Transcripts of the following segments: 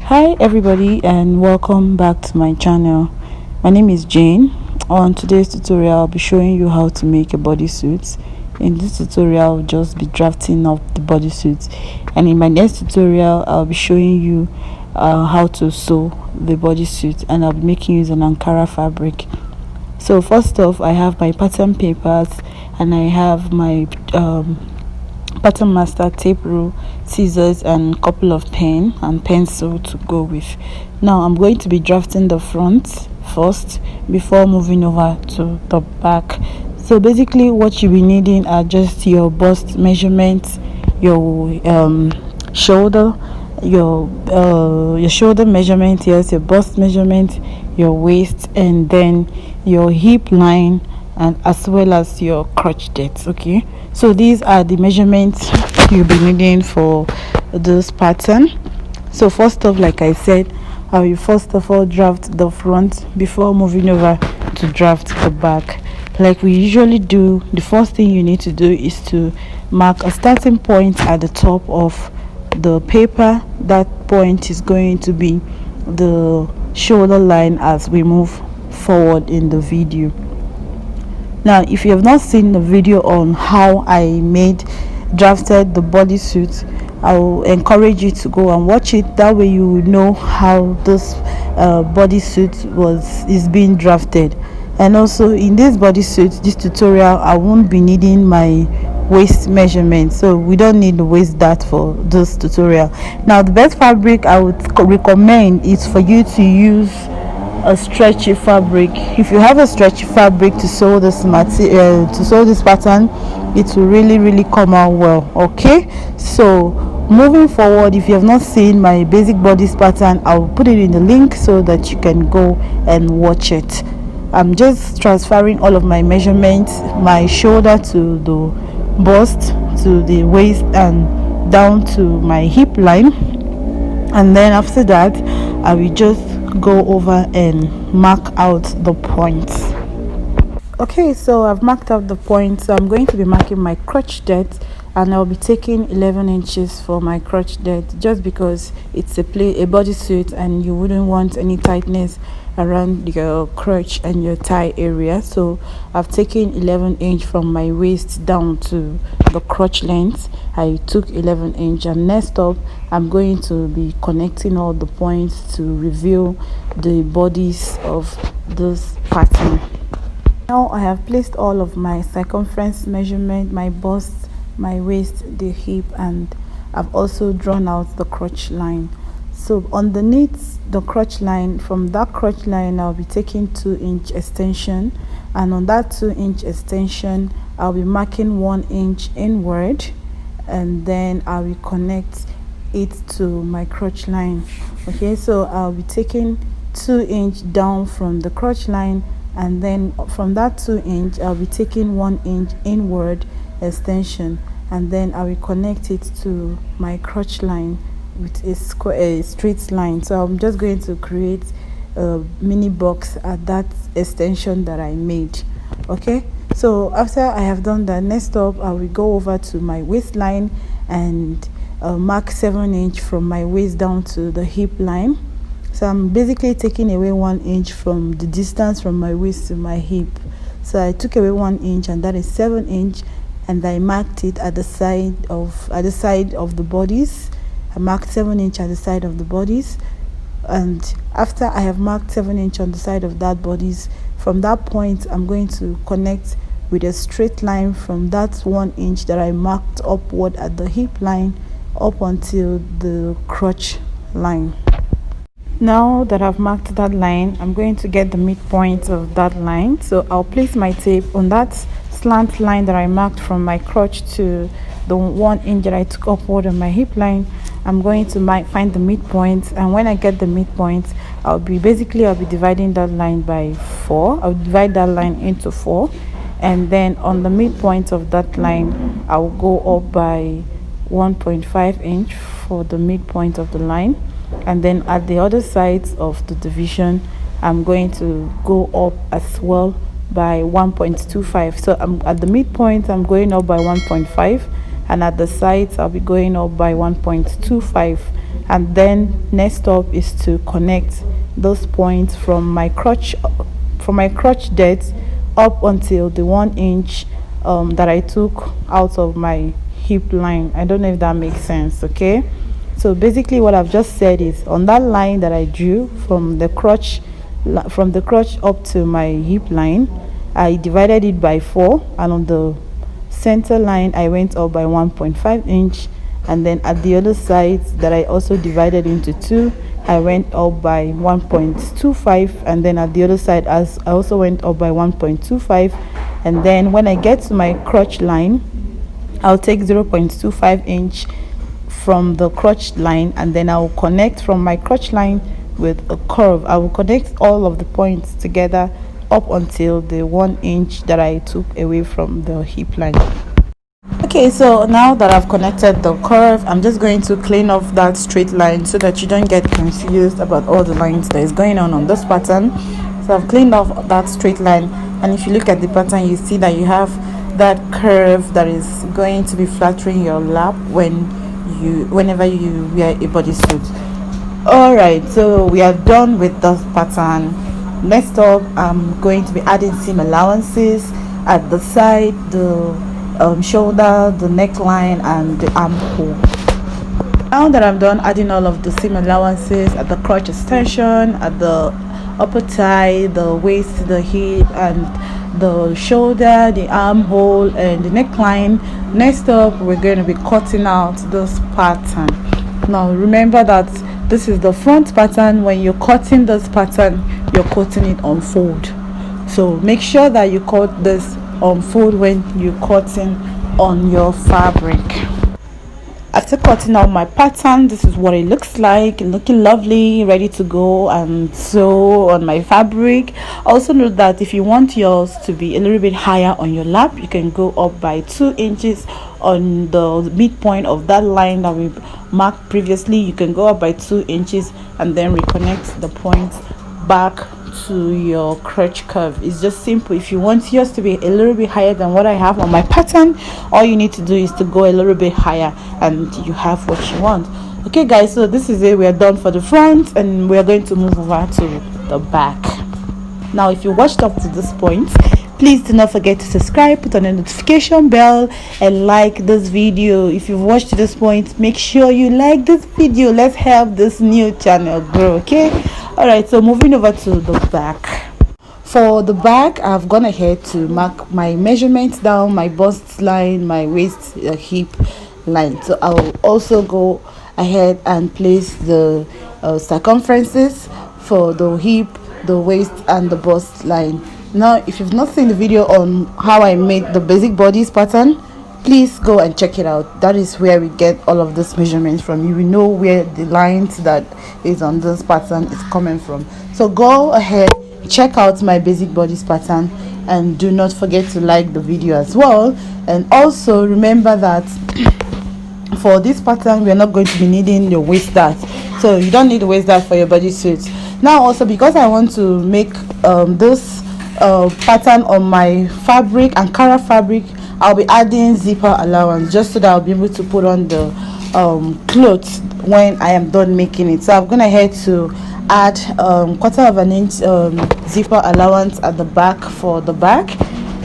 Hi everybody and welcome back to my channel. My name is Jane. On today's tutorial I'll be showing you how to make a bodysuit. In this tutorial I'll just be drafting up the bodysuit, and in my next tutorial I'll be showing you how to sew the bodysuit, and I'll be making use of an Ankara fabric. So first off, I have my pattern papers and I have my pattern master, tape rule, scissors, and a couple of pen and pencil to go with. Now I'm going to be drafting the front first before moving over to the back. So basically what you'll be needing are just your bust measurements, your shoulder, your shoulder measurement, yes, your bust measurement, your waist, and then your hip line, and as well as your crotch depth. Okay, so these are the measurements you'll be needing for this pattern. So first off, like I said, I will first of all draft the front before moving over to draft the back. Like we usually do, the first thing you need to do is to mark a starting point at the top of the paper. That point is going to be the shoulder line as we move forward in the video. Now if you have not seen the video on how I drafted the bodysuit, I will encourage you to go and watch it. That way you will know how this bodysuit is being drafted. And also in this bodysuit, this tutorial, I won't be needing my waist measurement, so we don't need the waist dart for this tutorial. Now the best fabric I would recommend is for you to use a stretchy fabric. If you have a stretchy fabric to sew this pattern, it will really come out well. Okay, so moving forward, if you have not seen my basic bodice pattern, I'll put it in the link so that you can go and watch it. I'm just transferring all of my measurements, my shoulder to the bust, to the waist, and down to my hip line, and then after that I will just go over and mark out the points. Okay, so I've marked out the points. So I'm going to be marking my crotch depth, and I'll be taking 11 inches for my crotch depth, just because it's a bodysuit and you wouldn't want any tightness around your crotch and your thigh area. So I've taken 11 inch from my waist down to the crotch length. I took 11 inch, and next up I'm going to be connecting all the points to reveal the bodies of this pattern. Now I have placed all of my circumference measurement, my bust, my waist, the hip, and I've also drawn out the crotch line. So underneath the crotch line, from that crotch line I'll be taking 2-inch extension, and on that 2-inch extension I'll be marking 1 inch inward, and then I will connect it to my crotch line. Okay, so I'll be taking 2-inch down from the crotch line, and then from that 2-inch I'll be taking 1 inch inward extension, and then I will connect it to my crotch line with a straight line. So I'm just going to create a mini box at that extension that I made. Okay, so after I have done that, next up I will go over to my waistline and mark 7 inch from my waist down to the hip line. So I'm basically taking away 1 inch from the distance from my waist to my hip. So I took away 1 inch, and that is 7 inch, and I marked it at the side of the bodice. I marked 7 inch at the side of the bodice, and after I have marked 7 inch on the side of that bodice, from that point I'm going to connect with a straight line from that 1 inch that I marked upward at the hip line up until the crotch line. Now that I've marked that line, I'm going to get the midpoint of that line. So I'll place my tape on that slant line that I marked from my crotch to the 1 inch that I took upward on my hip line. I'm going to find the midpoint, and when I get the midpoint, I'll be dividing that line by 4. I'll divide that line into 4, and then on the midpoint of that line I'll go up by 1.5 inch for the midpoint of the line, and then at the other sides of the division I'm going to go up as well by 1.25. So at the midpoint I'm going up by 1.5, and at the sides I'll be going up by 1.25. And then next up is to connect those points from my crotch depth up until the 1 inch that I took out of my hip line. I don't know if that makes sense. Okay, so basically what I've just said is, on that line that I drew from the crotch up to my hip line, I divided it by 4, and on the center line I went up by 1.5 inch, and then at the other side that I also divided into 2, I went up by 1.25, and then at the other side as I also went up by 1.25. And then when I get to my crotch line, I'll take 0.25 inch from the crotch line, and then I'll connect from my crotch line with a curve. I will connect all of the points together up until the 1 inch that I took away from the hip line. Okay, so now that I've connected the curve, I'm just going to clean off that straight line so that you don't get confused about all the lines that is going on this pattern. So I've cleaned off that straight line, and if you look at the pattern, you see that you have that curve that is going to be flattering your lap whenever you wear a bodysuit. All right, so we are done with this pattern. Next up, I'm going to be adding seam allowances at the side, the shoulder, the neckline, and the armhole. Now that I'm done adding all of the seam allowances at the crotch extension, at the upper thigh, the waist, the hip, and the shoulder, the armhole, and the neckline, next up we're going to be cutting out this pattern. Now remember that this is the front pattern. When you're cutting this pattern, you're cutting it on fold, so make sure that you cut this on fold when you're cutting on your fabric. After cutting out my pattern, this is what it looks like, looking lovely, ready to go and sew on my fabric. Also note that if you want yours to be a little bit higher on your lap, you can go up by 2 inches on the midpoint of that line that we marked previously. You can go up by 2 inches and then reconnect the points back to your crotch curve. It's just simple. If you want yours to be a little bit higher than what I have on my pattern, all you need to do is to go a little bit higher and you have what you want. Okay guys, so this is it. We are done for the front and we are going to move over to the back. Now if you watched up to this point, please do not forget to subscribe, put on a notification bell, and like this video. If you've watched to this point, make sure you like this video. Let's help this new channel grow. Okay, all right, so moving over to the back. For the back, I've gone ahead to mark my measurements down, my bust line, my waist, hip line. So I'll also go ahead and place the circumferences for the hip, the waist, and the bust line. Now if you've not seen the video on how I made the basic bodice pattern, please go and check it out. That is where we get all of this measurements from. You will know where the lines that is on this pattern is coming from. So go ahead, check out my basic bodice pattern, and do not forget to like the video as well. And also remember that for this pattern, we are not going to be needing your waist dart, so you don't need the waist dart for your bodysuit. Now also, because I want to make this pattern on my fabric, Ankara fabric, I'll be adding zipper allowance just so that I'll be able to put on the clothes when I am done making it. So I'm gonna head to add 1/4 of an inch zipper allowance at the back for the back,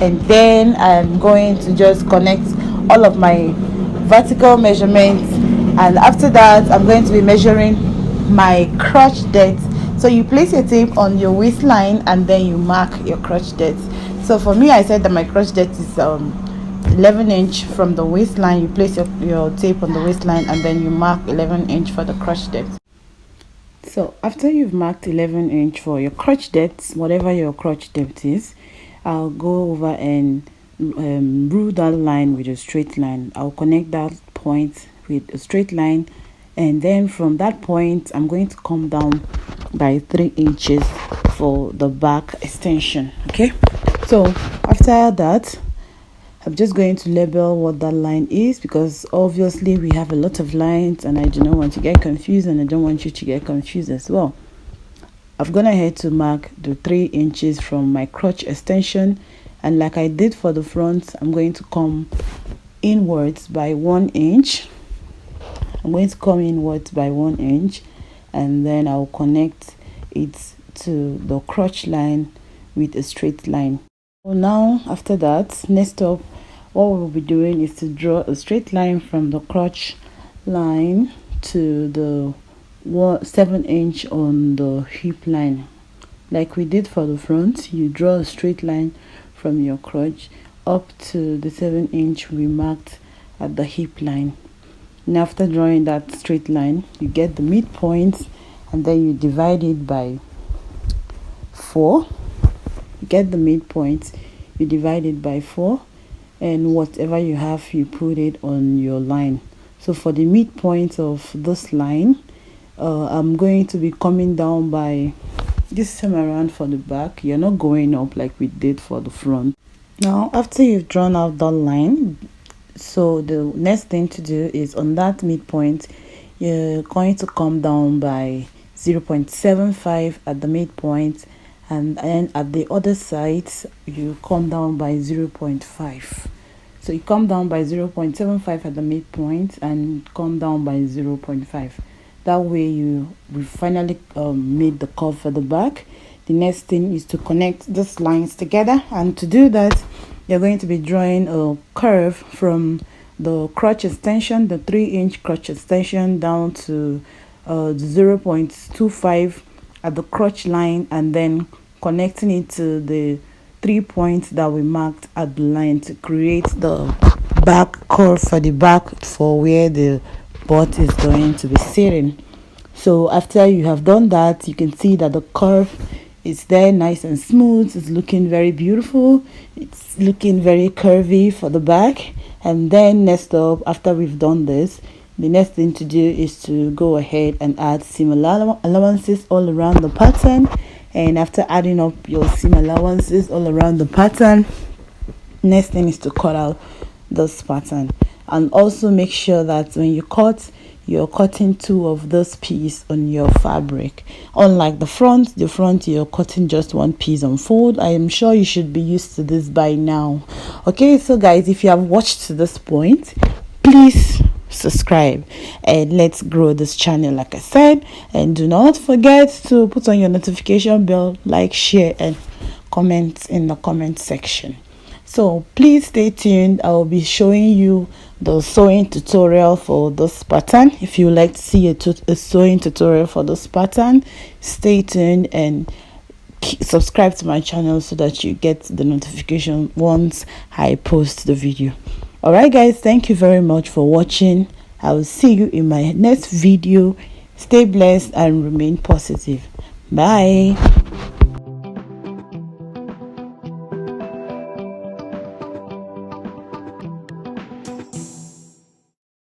and then I'm going to just connect all of my vertical measurements, and after that I'm going to be measuring my crotch depth. So you place your tape on your waistline and then you mark your crotch depth. So for me, I said that my crotch depth is 11 inch from the waistline. You place your tape on the waistline and then you mark 11 inch for the crotch depth. So after you've marked 11 inch for your crotch depth, whatever your crotch depth is, I'll go over and rule that line with a straight line. I'll connect that point with a straight line, and then from that point I'm going to come down by 3 inches for the back extension. Okay, so after that I'm just going to label what that line is, because obviously we have a lot of lines and I do not want to get confused, and I don't want you to get confused as well. I've gone ahead to mark the 3 inches from my crotch extension, and like I did for the front, I'm going to come inwards by 1 inch, I'm going to come inwards by 1 inch, and then I'll connect it to the crotch line with a straight line. So now after that, next up, what we'll be doing is to draw a straight line from the crotch line to the 7 inch on the hip line. Like we did for the front, you draw a straight line from your crotch up to the 7 inch we marked at the hip line. And after drawing that straight line, you get the midpoint, and then you divide it by 4. You get the midpoint, you divide it by 4, and whatever you have, you put it on your line. So for the midpoint of this line, I'm going to be coming down by this time around. For the back, you're not going up like we did for the front. Now after you've drawn out that line, so the next thing to do is on that midpoint, you're going to come down by 0.75 at the midpoint, and then at the other side you come down by 0.5. So you come down by 0.75 at the midpoint and come down by 0.5. That way we finally made the curve for the back. The next thing is to connect these lines together, and to do that, you're going to be drawing a curve from the crotch extension, the 3 inch crotch extension, down to 0.25 at the crotch line, and then connecting it to the 3 points that we marked at the line to create the back curve for the back for where the butt is going to be sitting. So after you have done that, you can see that the curve is there, nice and smooth. It's looking very beautiful. It's looking very curvy for the back. And then next up, after we've done this, the next thing to do is to go ahead and add seam allowances all around the pattern. And after adding up your seam allowances all around the pattern, next thing is to cut out this pattern. And also make sure that when you cut, you're cutting 2 of this piece on your fabric. Unlike the front you're cutting just 1 piece on fold. I am sure you should be used to this by now. Okay, so guys, if you have watched to this point, please subscribe and let's grow this channel, like I said. And do not forget to put on your notification bell, like, share, and comment in the comment section. So please stay tuned. I will be showing you the sewing tutorial for this pattern. If you would like to see a sewing tutorial for this pattern, stay tuned and subscribe to my channel so that you get the notification once I post the video. Alright guys, thank you very much for watching. I will see you in my next video. Stay blessed and remain positive. Bye.